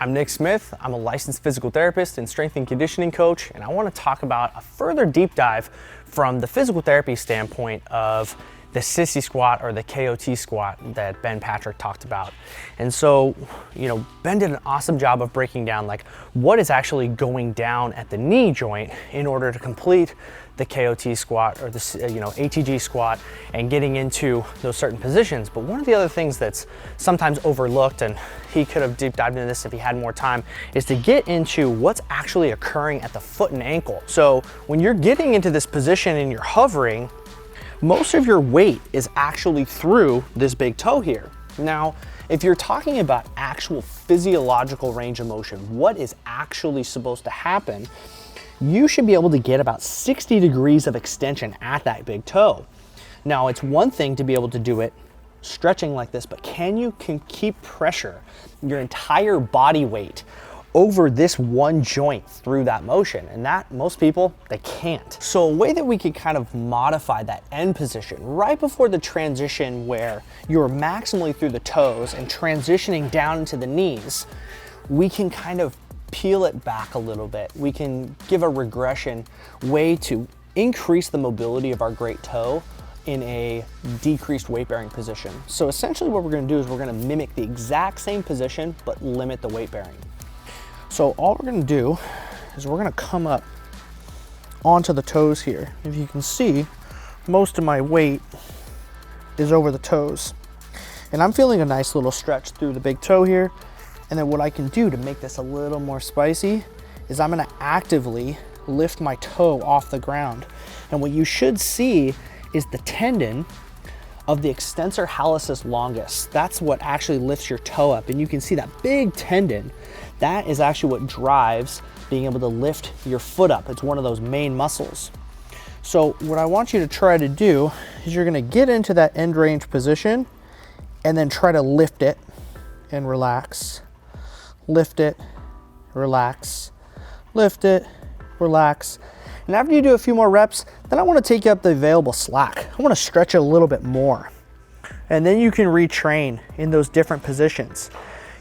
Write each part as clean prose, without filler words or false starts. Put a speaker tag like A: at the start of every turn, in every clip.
A: I'm Nick Smith. I'm a licensed physical therapist and strength and conditioning coach, and I want to talk about a further deep dive from the physical therapy standpoint of the sissy squat or the KOT squat that Ben Patrick talked about. And so, Ben did an awesome job of breaking down like what is actually going down at the knee joint in order to complete the KOT squat or the ATG squat and getting into those certain positions. But one of the other things that's sometimes overlooked, and he could have deep dived into this if he had more time, is to get into what's actually occurring at the foot and ankle. So when you're getting into this position and you're hovering, most of your weight is actually through this big toe here. Now, if you're talking about actual physiological range of motion, what is actually supposed to happen, you should be able to get about 60 degrees of extension at that big toe. Now, it's one thing to be able to do it stretching like this, but can you keep pressure, your entire body weight, over this one joint through that motion? And that, most people, they can't. So a way that we could kind of modify that end position right before the transition where you're maximally through the toes and transitioning down into the knees, we can kind of peel it back a little bit. We can give a regression way to increase the mobility of our great toe in a decreased weight bearing position. So essentially what we're gonna do is we're gonna mimic the exact same position, but limit the weight bearing. So all we're gonna do is we're gonna come up onto the toes here. If you can see, most of my weight is over the toes. And I'm feeling a nice little stretch through the big toe here. And then what I can do to make this a little more spicy is I'm gonna actively lift my toe off the ground. And what you should see is the tendon of the extensor hallucis longus. That's what actually lifts your toe up. And you can see that big tendon. That is actually what drives being able to lift your foot up. It's one of those main muscles. So what I want you to try to do is you're gonna get into that end range position and then try to lift it and relax. Lift it, relax, lift it, relax. And after you do a few more reps, then I wanna take you up the available slack. I wanna stretch it a little bit more. And then you can retrain in those different positions.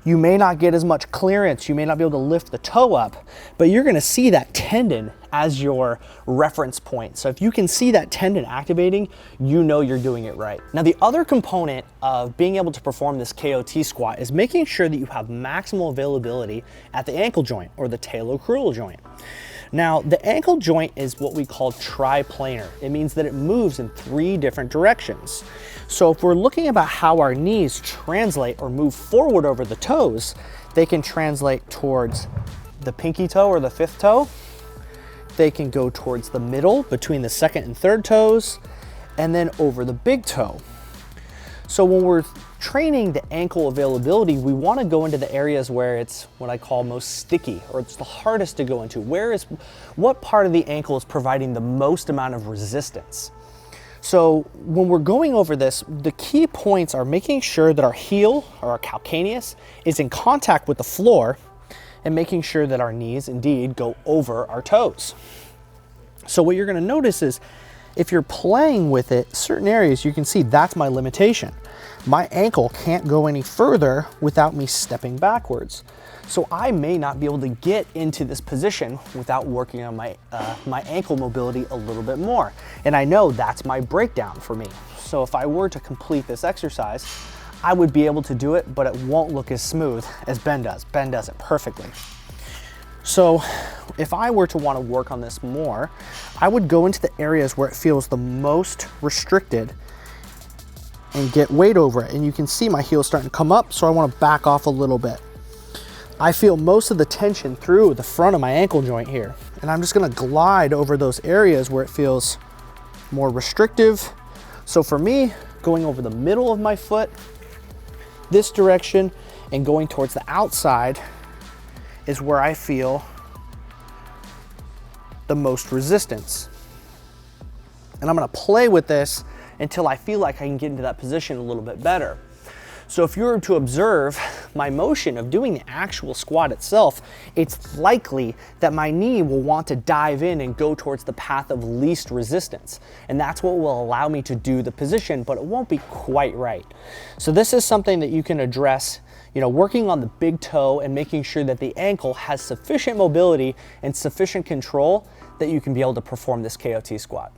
A: You may not get as much clearance, you may not be able to lift the toe up, but you're gonna see that tendon as your reference point. So if you can see that tendon activating, you know you're doing it right. Now the other component of being able to perform this KOT squat is making sure that you have maximal availability at the ankle joint or the talocrural joint. Now, the ankle joint is what we call triplanar. It means that it moves in 3 different directions. So if we're looking about how our knees translate or move forward over the toes, they can translate towards the pinky toe or the 5th toe. They can go towards the middle between the 2nd and 3rd toes, and then over the big toe. So when we're training the ankle availability, we want to go into the areas where it's what I call most sticky, or it's the hardest to go into. What part of the ankle is providing the most amount of resistance? So when we're going over this, the key points are making sure that our heel or our calcaneus is in contact with the floor and making sure that our knees indeed go over our toes. So what you're going to notice is if you're playing with it, certain areas you can see that's my limitation. My ankle can't go any further without me stepping backwards. So I may not be able to get into this position without working on my ankle mobility a little bit more. And I know that's my breakdown for me. So if I were to complete this exercise, I would be able to do it, but it won't look as smooth as Ben does. Ben does it perfectly. So if I were to want to work on this more, I would go into the areas where it feels the most restricted and get weight over it. And you can see my heel's starting to come up, so I want to back off a little bit. I feel most of the tension through the front of my ankle joint here. And I'm just going to glide over those areas where it feels more restrictive. So for me, going over the middle of my foot, this direction, and going towards the outside is where I feel the most resistance. And I'm going to play with this until I feel like I can get into that position a little bit better. So if you were to observe my motion of doing the actual squat itself, it's likely that my knee will want to dive in and go towards the path of least resistance. And that's what will allow me to do the position, but it won't be quite right. So this is something that you can address, working on the big toe and making sure that the ankle has sufficient mobility and sufficient control that you can be able to perform this KOT squat.